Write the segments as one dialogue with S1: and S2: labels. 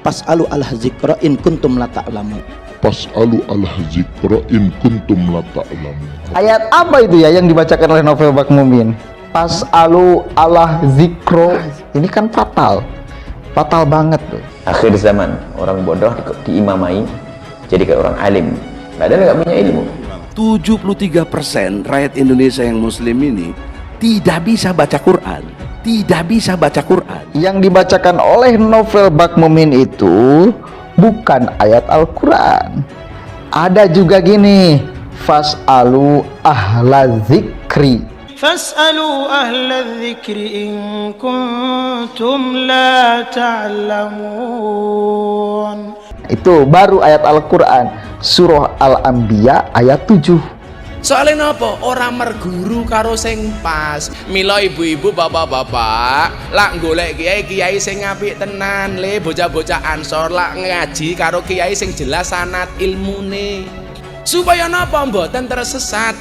S1: Fas'alu al-dzikra in kuntum la ta'lamun.
S2: Fas'alu al-dzikra in kuntum la ta'lamun.
S3: Ayat apa itu ya yang dibacakan oleh Novel Bakmumin? Fas'alu Allah zikro. Ini kan fatal banget tuh.
S4: Akhir zaman orang bodoh diimamai jadi kayak orang alim, padahal nggak punya ilmu.
S5: 73% rakyat Indonesia yang muslim ini tidak bisa baca Quran, tidak bisa baca Quran.
S3: Yang dibacakan oleh Novel Bakmumin itu bukan ayat Al-Quran. Ada juga gini, fas'alu ahla zikri.
S6: Fas'alu ahla dzikri in kuntum la ta'lamun.
S3: Itu baru ayat Al-Quran, surah Al-Anbiya ayat 7.
S7: Soalnya napa? Orang merguru karo sing pas. Mila ibu-ibu, bapak-bapak, lak golek kiai sing apik tenan le, bocah-bocah Ansor lak ngaji karo kiai sing jelas sanad ilmune. Supaya napa mboten tersesat.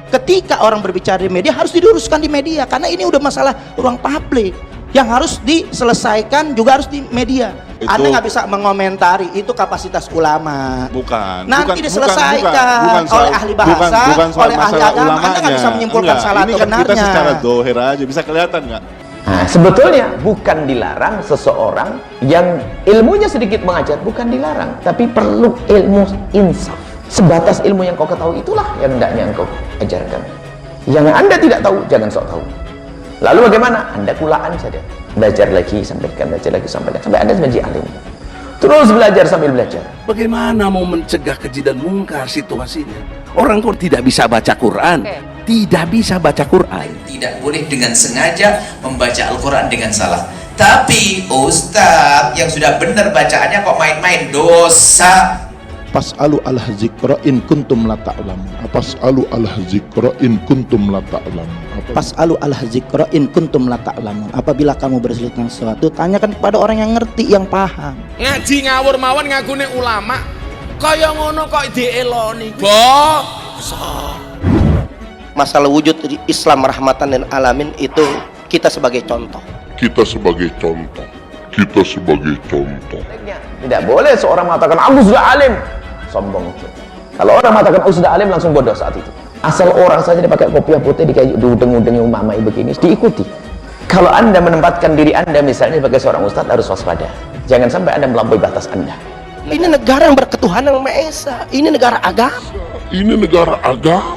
S1: Ketika orang berbicara di media harus diluruskan di media, karena ini udah masalah ruang publik yang harus diselesaikan juga harus di media. Anda nggak bisa mengomentari, itu kapasitas ulama.
S8: Bukan.
S1: Nanti diselesaikan oleh ahli bahasa, oleh ahli agama. Anda nggak bisa menyimpulkan salah atau benarnya.
S8: Kita secara dohir aja, bisa kelihatan nggak?
S4: Nah, sebetulnya bukan dilarang seseorang yang ilmunya sedikit mengajar, bukan dilarang, tapi perlu ilmu insaf. Sebatas ilmu yang kau ketahui itulah yang hendaknya engkau ajarkan. Yang Anda tidak tahu, jangan sok tahu. Lalu bagaimana? Anda kulaan saja. Belajar lagi, sampaikan, belajar lagi, sampaikan. Sampai Anda menjadi alim. Terus belajar sambil belajar.
S5: Bagaimana mau mencegah keji dan mungkar situasinya? Orang kok tidak bisa baca Quran, tidak bisa baca Quran.
S9: Tidak boleh dengan sengaja membaca Al-Quran dengan salah. Tapi Ustadz yang sudah benar bacaannya kok main-main, dosa.
S2: Fas'alu al-dzikra in kuntum la ta'lamun. Fas'alu al-dzikra in kuntum la ta'lamun.
S1: Fas'alu al-dzikra in kuntum la ta'lamun. Apabila kamu berselit dengan sesuatu, tanyakan kepada orang yang ngerti, yang paham.
S7: Ngaji ngawur mawon ngagune ulama. Kaya ngono kok dieloni.
S10: Masalah wujud Islam rahmatan lil alamin itu kita sebagai contoh.
S2: Kita sebagai contoh. Kita sebagai contoh.
S4: Tidak boleh seorang mengatakan aku sudah alim, sombong. Kalau orang mengatakan aku sudah alim, langsung bodoh saat itu. Asal orang saja dipakai kopiah putih, diudeng-udengi umamai begini, diikuti. Kalau Anda menempatkan diri Anda misalnya sebagai seorang ustadz, harus waspada. Jangan sampai Anda melampaui batas Anda.
S10: Ini negara yang berketuhanan yang Maha Esa. Ini negara agama.
S2: Ini negara agama.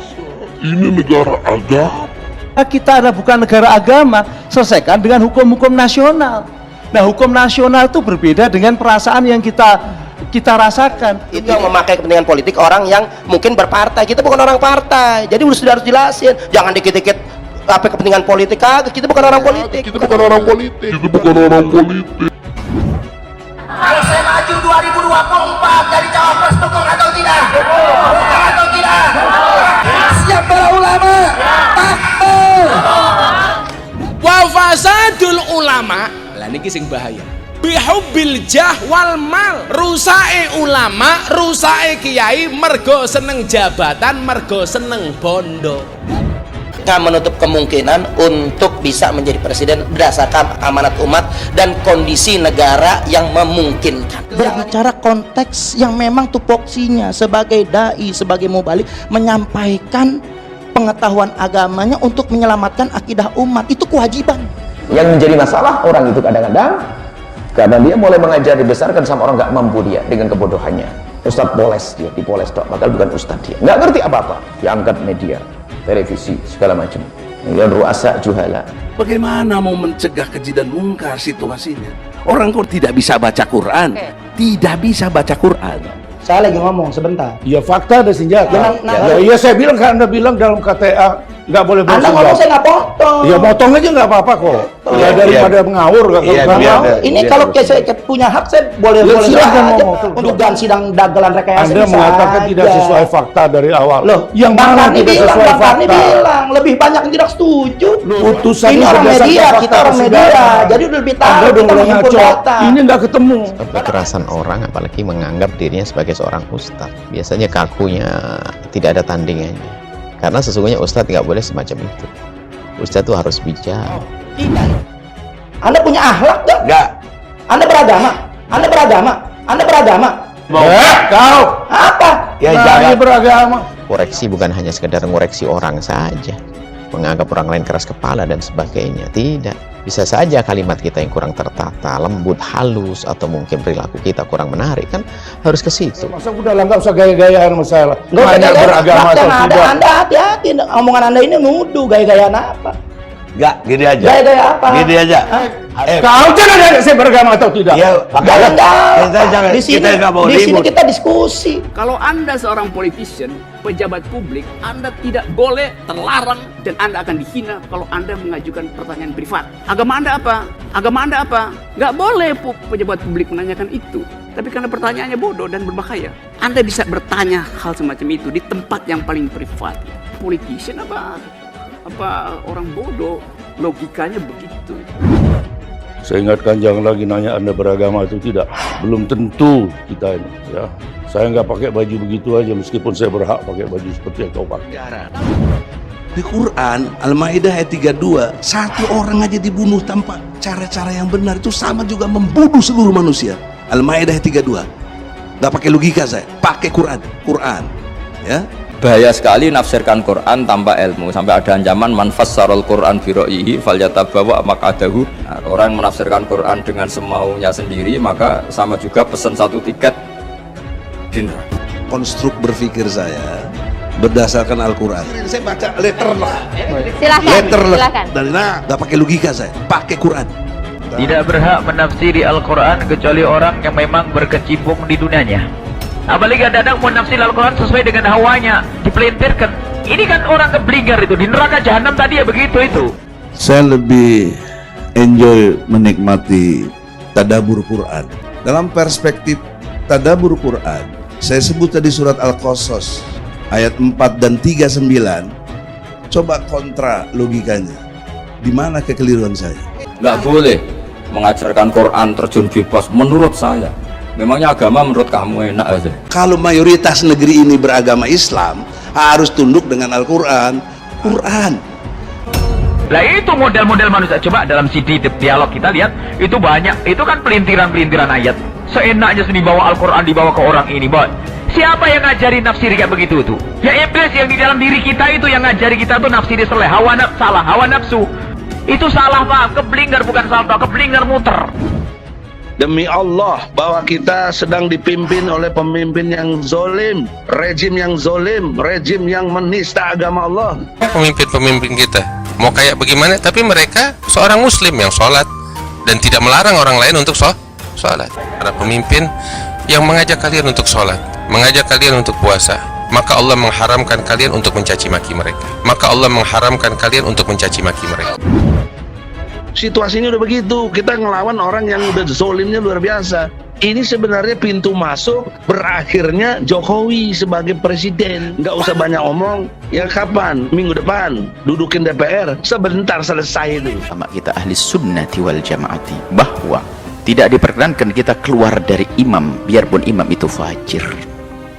S2: Ini negara agama.
S11: Kita bukan negara agama, selesaikan dengan hukum-hukum nasional. Nah, hukum nasional itu berbeda dengan perasaan yang kita rasakan.
S10: Itu yang memakai kepentingan politik orang yang mungkin berpartai. Kita bukan orang partai, jadi sudah harus jelasin. Jangan dikit-dikit apa kepentingan politik. Kita bukan orang politik.
S2: Kita bukan orang politik. Kita bukan orang politik.
S6: Kalau saya maju 2024 jadi cawapres, dukung atau tidak? Dukung atau tidak? Siap para ulama? Takbir.
S7: Wa fasadul ulama, lah niki sing bahaya. Bihubbil jah wal mal. Rusake ulama, rusake kiai mergo seneng jabatan, mergo seneng bondo.
S10: Nggak menutup kemungkinan untuk bisa menjadi presiden berdasarkan amanat umat dan kondisi negara yang memungkinkan.
S1: Berbicara konteks yang memang tupoksinya sebagai dai, sebagai mubalik, menyampaikan pengetahuan agamanya untuk menyelamatkan akidah umat, itu kewajiban.
S4: Yang menjadi masalah orang itu kadang-kadang karena dia mulai mengajar dibesarkan sama orang nggak mampu dia dengan kebodohannya. Ustadz poles dia, dipoles dok, padahal bukan ustadz dia. Nggak ngerti apa-apa, diangkat media, televisi, segala macam. Yang ruasa juhala.
S5: Bagaimana mau mencegah keji dan mungkar situasinya? Orang kok tidak bisa baca Quran, tidak bisa baca Quran.
S1: Saya lagi ngomong sebentar.
S11: Ya fakta ada senjata. Iya saya bilang kan Anda bilang dalam KTA nggak boleh
S1: Anda
S11: bersenjata.
S1: ngomong saya nggak potong.
S11: Ya potong aja nggak apa-apa kok. Ya daripada ngawur
S1: Ini kalau saya punya hak, saya boleh
S11: silahkan
S1: aja
S11: ngomong.
S1: untuk dan sidang dagelan rekayasa.
S11: Anda mengatakan tidak sesuai fakta dari awal.
S1: Loh,
S11: yang
S1: Bang
S11: mana
S1: Karni
S11: tidak
S1: bilang,
S11: sesuai
S1: Bang Karni
S11: fakta?
S1: bilang lebih banyak yang tidak setuju.
S11: Putusan
S1: Ini orang
S11: berdasarkan
S1: media,
S11: fakta
S1: kita orang
S11: persidangan.
S1: media, jadi udah lebih tahu,
S11: Anda
S1: kita
S11: udah
S1: menghimpun
S11: ngaco.
S1: data.
S11: Ini nggak ketemu.
S12: Kekerasan orang apalagi menganggap dirinya sebagai seorang ustadz, biasanya kakunya tidak ada tandingannya, karena sesungguhnya ustadz nggak boleh semacam itu. Ustadz itu harus bijak.
S1: Tidak. Anda punya akhlak nggak?
S6: Enggak.
S1: Anda beragama? Anda beragama? Anda beragama?
S6: Kau.
S1: Apa?
S6: Ya jangan beragama.
S12: Koreksi bukan hanya sekedar ngoreksi orang saja, menganggap orang lain keras kepala dan sebagainya. Tidak, bisa saja kalimat kita yang kurang tertata, lembut, halus, atau mungkin perilaku kita kurang menarik, kan harus ke situ.
S2: Masa udah lah, nggak usah gaya-gayaan masalah.
S1: Nggak usah
S2: Nanya
S1: gaya-gayaan.
S2: beragama atau
S1: Yang ada,
S2: tidak.
S1: Anda hati-hati, omongan Anda ini nuduh gaya-gayaan apa?
S6: Enggak, gini aja.
S1: Gaya-gaya apa?
S6: Gini aja.
S2: Kau jangan nanya saya beragama atau tidak.
S6: Ya,
S1: Jangan,
S6: kita jangan.
S1: di sini,
S6: Kita nggak mau
S1: di sini
S6: ribut.
S1: kita diskusi.
S13: Kalau Anda seorang politician, pejabat publik, Anda tidak boleh, terlarang, dan Anda akan dihina kalau Anda mengajukan pertanyaan privat. Agama Anda apa? Agama Anda apa? Nggak boleh pejabat publik menanyakan itu. Tapi karena pertanyaannya bodoh dan berbahaya, Anda bisa bertanya hal semacam itu di tempat yang paling privat. Politician apa orang bodoh? Logikanya begitu.
S2: Saya ingatkan jangan lagi nanya Anda beragama atau tidak. Belum tentu kita ini, ya. Saya nggak pakai baju begitu aja meskipun saya berhak pakai baju seperti yang kau pakai.
S5: Di Quran, Al-Maidah ayat 32, satu orang aja dibunuh tanpa cara-cara yang benar itu sama juga membunuh seluruh manusia. Al-Maidah ayat 32. Nggak pakai logika saya, pakai Quran. Ya.
S14: Bahaya sekali nafsirkan Quran tanpa ilmu, sampai ada ancaman man fassarul Quran bi ra'yihi falyatabawa maq'adahu. Nah, orang menafsirkan Quran dengan semaunya sendiri, maka sama juga pesan satu tiket di neraka.
S5: Konstruk berpikir saya berdasarkan Al-Quran. Saya baca letter lah.
S15: Silakan.
S5: Dari nggak pakai logika saya, pakai Quran.
S16: Tidak berhak menafsiri Al-Quran kecuali orang yang memang berkecimpung di dunianya. Apalagi kadang-kadang mau nafsir Al-Quran sesuai dengan hawanya, dipelintirkan. Ini kan orang keblinger itu, di neraka jahanam tadi ya begitu itu.
S5: Saya lebih enjoy menikmati tadabbur Quran. Dalam perspektif tadabbur Quran, saya sebut tadi surat Al-Qasas ayat 4 dan 39. Coba kontra logikanya. Di mana kekeliruan saya?
S14: Nggak boleh mengajarkan Quran terjun bebas menurut saya. Memangnya agama menurut kamu enak aja?
S5: Kalau mayoritas negeri ini beragama Islam, harus tunduk dengan Al-Quran. Quran.
S16: Lah itu model-model manusia. Coba dalam CD dialog kita lihat, itu banyak. Itu kan pelintiran-pelintiran ayat. Seenaknya sendiri bawa Al-Quran dibawa ke orang ini, Boy. Siapa yang ngajari nafsiri kayak begitu tuh? Ya iblis yang di dalam diri kita itu yang ngajari kita tuh nafsiri seleh, hawa nafsu. Itu salah Pak, keblinger bukan salto, keblinger muter.
S6: Demi Allah bahwa kita sedang dipimpin oleh pemimpin yang zolim, rejim yang zolim, rejim yang menista agama Allah.
S17: Pemimpin-pemimpin kita mau kayak bagaimana, tapi mereka seorang muslim yang sholat dan tidak melarang orang lain untuk sholat. Para pemimpin yang mengajak kalian untuk sholat, mengajak kalian untuk puasa, maka Allah mengharamkan kalian untuk mencaci maki mereka. Maka Allah mengharamkan kalian untuk mencaci maki mereka.
S6: Situasinya udah begitu, kita ngelawan orang yang udah zolimnya luar biasa. Ini sebenarnya pintu masuk berakhirnya Jokowi sebagai presiden. Nggak usah banyak omong. Ya kapan? Minggu depan dudukin DPR, sebentar selesai itu.
S18: Sama kita ahli sunnati wal jamaati, bahwa tidak diperkenankan kita keluar dari imam biarpun imam itu fajir.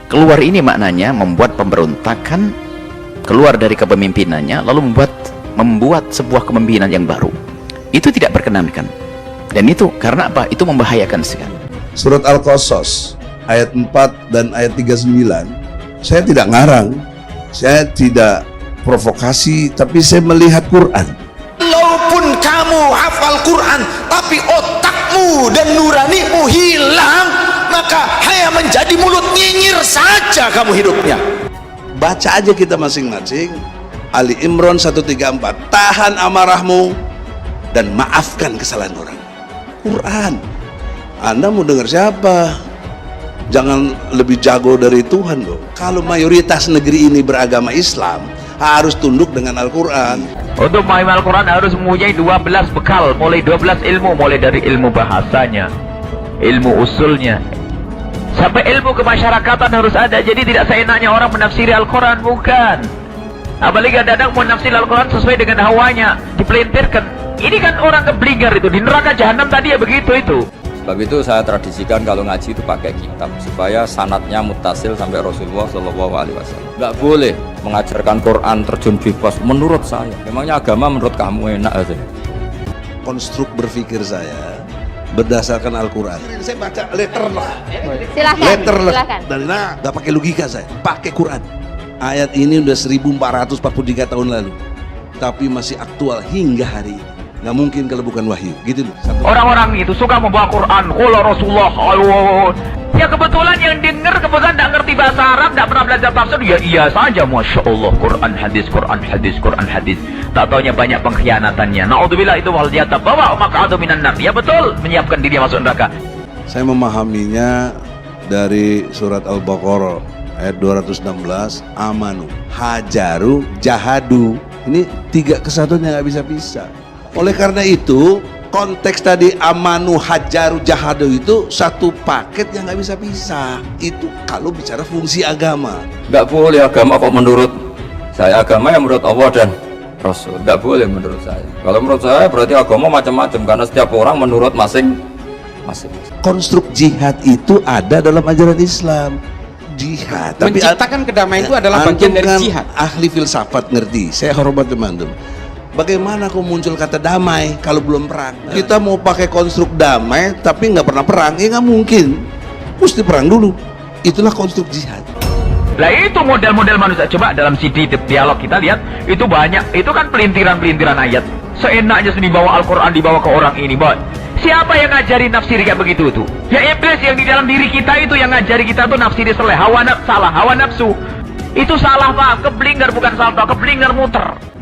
S18: Keluar ini maknanya membuat pemberontakan, keluar dari kepemimpinannya lalu membuat sebuah kepemimpinan yang baru. Itu tidak perkenankan. Dan itu karena apa? Itu membahayakan sekali.
S5: Surat Al-Qasas ayat 4 dan ayat 39. Saya tidak ngarang, saya tidak provokasi, tapi saya melihat Quran.
S6: Walaupun kamu hafal Quran, tapi otakmu dan nuranimu hilang, maka hanya menjadi mulut nyinyir saja kamu hidupnya.
S5: Baca aja kita masing-masing. Ali Imran 134. Tahan amarahmu dan maafkan kesalahan orang. Quran. Anda mau dengar siapa? Jangan lebih jago dari Tuhan loh. Kalau mayoritas negeri ini beragama Islam, harus tunduk dengan Al-Quran.
S16: Untuk memahami Al-Quran harus mempunyai 12 bekal, mulai 12 ilmu, mulai dari ilmu bahasanya, ilmu usulnya, sampai ilmu kemasyarakatan harus ada. Jadi tidak seenaknya orang menafsiri Al-Quran, bukan. Apalagi kadang-kadang mau nafsir Al-Quran sesuai dengan hawanya, dipelintirkan. Ini kan orang keblinger itu, di neraka jahanam tadi ya begitu itu.
S14: Sebab itu saya tradisikan kalau ngaji itu pakai kitab supaya sanadnya mutasil sampai Rasulullah SAW. Nggak boleh mengajarkan Quran terjun bebas menurut saya. Memangnya agama menurut kamu enak aja?
S5: konstruk berpikir saya berdasarkan Al-Quran. Saya baca letterless.
S15: Silakan.
S5: Nah, nggak pakai logika saya, pakai Quran. Ayat ini udah 1443 tahun lalu, tapi masih aktual hingga hari ini. Nggak mungkin kalau bukan wahyu. Gitu loh.
S16: Orang-orang itu suka membawa Quran, qala Rasulullah, ya kebetulan yang denger kebetulan tidak ngerti bahasa Arab, tidak pernah belajar tafsir, ya iya saja, Masya Allah, Quran hadis, Quran hadis, Quran hadis. Tak taunya banyak pengkhianatannya. Na'udzubillah, itu wal bawa maq'adu minan nar. Ya betul, menyiapkan diri masuk neraka.
S5: Saya memahaminya dari surat Al-Baqarah ayat 216, amanu, hajaru, jahadu. Ini tiga kesatuan yang nggak bisa pisah. Oleh karena itu, konteks tadi amanu, hajaru, jahadu itu satu paket yang nggak bisa pisah. Itu kalau bicara fungsi agama.
S14: Nggak boleh agama kok menurut saya, agama yang menurut Allah dan Rasul. Nggak boleh menurut saya. Kalau menurut saya berarti agama macam-macam, karena setiap orang menurut masing-masing.
S5: Konstruk jihad itu ada dalam ajaran Islam. Jihad.
S19: Menciptakan kedamaian itu adalah bagian dari jihad.
S5: Ahli filsafat ngerti. Saya hormat teman-teman. Bagaimana kok muncul kata damai kalau belum perang? Kita mau pakai konstruk damai tapi nggak pernah perang, ya nggak mungkin. Mesti perang dulu. Itulah konstruk jihad.
S16: Lah itu model-model manusia. Coba dalam CD dialog kita lihat, itu banyak. Itu kan pelintiran-pelintiran ayat. Seenaknya sendiri bawa Al-Quran dibawa ke orang ini, boy. Siapa yang ngajari nafsiri kayak begitu tuh? Ya iblis yang di dalam diri kita itu yang ngajari kita tuh nafsiri seleh, hawa nafsu. Itu salah, Pak. Keblinger bukan salto, keblinger muter.